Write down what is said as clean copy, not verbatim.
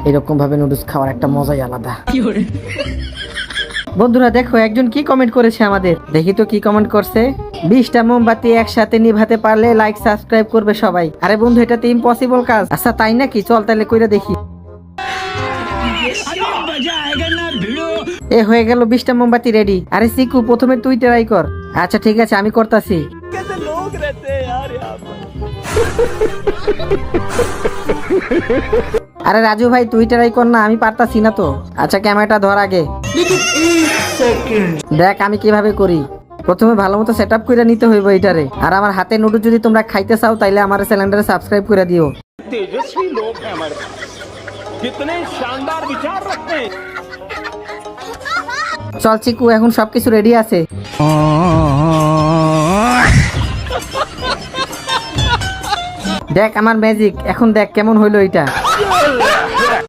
এরকম ভাবে নুডলস খাওয়ার একটা মজাই আলাদা। বন্ধুরা দেখো একজন কি কমেন্ট করেছে আমাদের, দেখি তো কি কমেন্ট করছে। 20টা মোমবাতি একসাথে নিভাতে পারলে লাইক সাবস্ক্রাইব করবে সবাই। আরে বন্ধু এটা তো ইম্পসিবল কাজ। আচ্ছা তাই নাকি, চল তাহলে কইরা দেখি। এ হয়ে গেল 20টা মোমবাতি রেডি। আরে সিকু প্রথমে তুই ট্রাই কর। আচ্ছা ঠিক আছে আমি করতাছি। আরে রাজু ভাই তুই ট্রাই কর না, আমি পারতাছি না তো। আচ্ছা ক্যামেরাটা ধর আগে, দেখ আমি কিভাবে করি। প্রথমে ভালো মতো সেট আপ করে নিতে হইব এটারে। আর আমার হাতে নুডলস যদি তোমরা খাইতে চাও তাইলে আমার চ্যানেলটারে সাবস্ক্রাইব করে দিও। तेजस्वी लोग हैं हमारे पास, कितने शानदार विचार रखते हैं। চল চিকু এখন সবকিছু রেডি আছে। দেখ আমার ম্যাজিক, এখন দেখ কেমন হইলো এটা।